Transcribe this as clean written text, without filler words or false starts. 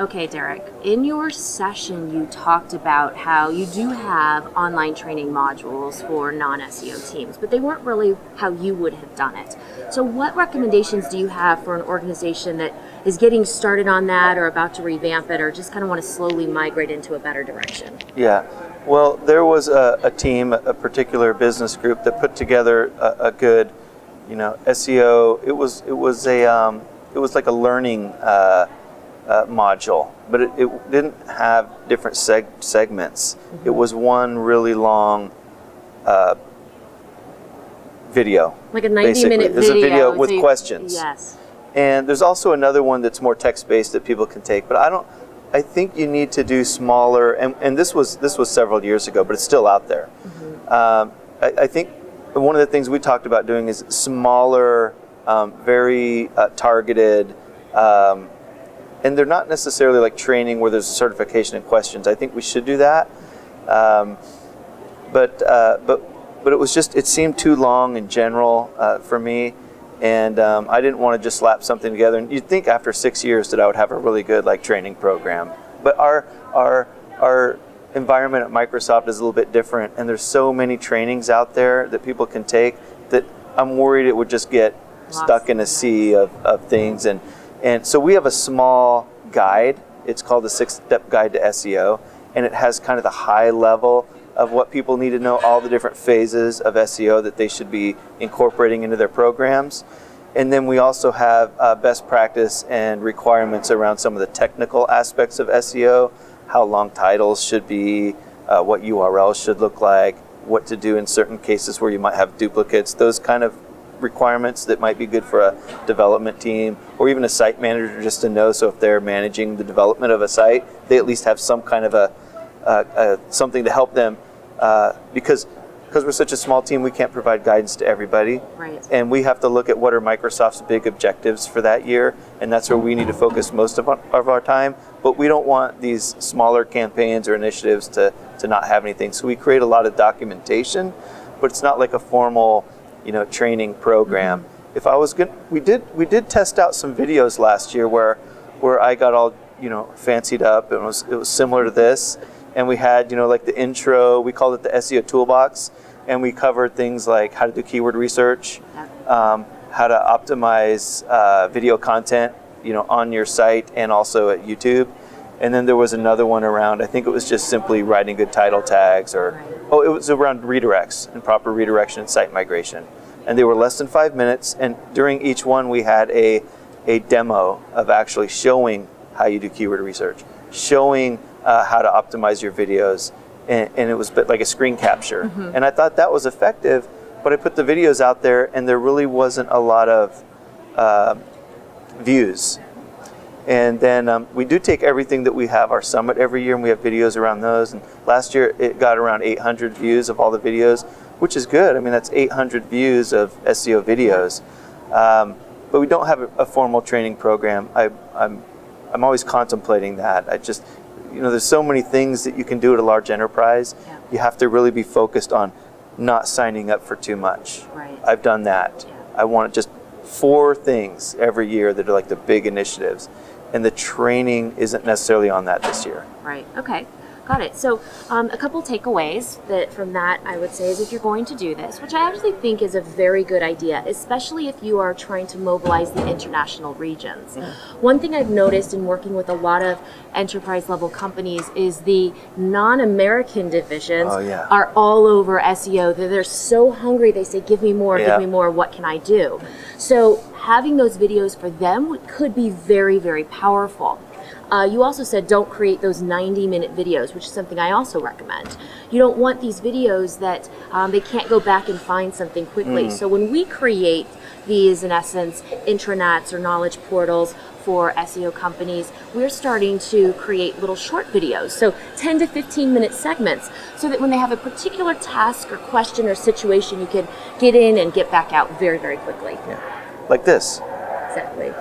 Okay, Derek, in your session, you talked about how you do have online training modules for non-SEO teams, but they weren't really how you would have done it. So what recommendations do you have for an organization that is getting started on that or about to revamp it or just kind of want to slowly migrate into a better direction? Yeah, well, there was a team, a particular business group that put together a good, SEO. It was like a learning module, but it didn't have different segments. Mm-hmm. It was one really long video. Like a 90-minute video. It's a video with questions. Yes. And there's also another one that's more text-based that people can take, but I think you need to do smaller, and this was several years ago, but it's still out there. Mm-hmm. I think one of the things we talked about doing is smaller, very targeted, and they're not necessarily like training where there's a certification and questions. I think we should do that, but it was just, it seemed too long in general for me, and I didn't want to just slap something together. And you'd think after 6 years that I would have a really good training program, but our environment at Microsoft is a little bit different, and there's so many trainings out there that people can take that I'm worried it would just get stuck in a sea of things. And so we have a small guide. It's called the 6-Step Guide to SEO, and it has kind of the high level of what people need to know, all the different phases of SEO that they should be incorporating into their programs. And then we also have best practice and requirements around some of the technical aspects of SEO, how long titles should be, what URLs should look like, what to do in certain cases where you might have duplicates, those kind of requirements that might be good for a development team or even a site manager just to know. So if they're managing the development of a site, they at least have some kind of something to help them, because we're such a small team, we can't provide guidance to everybody. Right. And we have to look at what are Microsoft's big objectives for that year, and that's where we need to focus most of our time. But we don't want these smaller campaigns or initiatives to not have anything. So we create a lot of documentation, but it's not like a formal training program. Mm-hmm. If I was good, we did test out some videos last year where I got all fancied up. It was similar to this, and we had like the intro. We called it the SEO toolbox, and we covered things like how to do keyword research, how to optimize video content on your site and also at YouTube. And then there was another one around, I think it was just simply writing good title tags, or it was around redirects and proper redirection and site migration. And they were less than 5 minutes, and during each one we had a demo of actually showing how you do keyword research, showing how to optimize your videos, and it was like a screen capture. Mm-hmm. And I thought that was effective, but I put the videos out there and there really wasn't a lot of views. And then we do take everything that we have, our summit every year, and we have videos around those. And last year it got around 800 views of all the videos, which is good. I mean, that's 800 views of SEO videos. But we don't have a formal training program. I'm always contemplating that. I just, there's so many things that you can do at a large enterprise. Yeah. You have to really be focused on not signing up for too much. Right. I've done that. Yeah. I want just 4 things every year that are like the big initiatives. And the training isn't necessarily on that this year. Right. Okay. Got it. So a couple takeaways from that I would say is, if you're going to do this, which I actually think is a very good idea, especially if you are trying to mobilize the international regions. Yeah. One thing I've noticed in working with a lot of enterprise level companies is the non-American divisions are all over SEO. They're so hungry. They say, give me more, give me more. What can I do? So having those videos for them could be very, very powerful. You also said don't create those 90-minute videos, which is something I also recommend. You don't want these videos that they can't go back and find something quickly. So when we create these, in essence, intranets or knowledge portals for SEO companies, we're starting to create little short videos, so 10 to 15-minute segments, so that when they have a particular task or question or situation, you can get in and get back out very, very quickly. Yeah, like this. Exactly.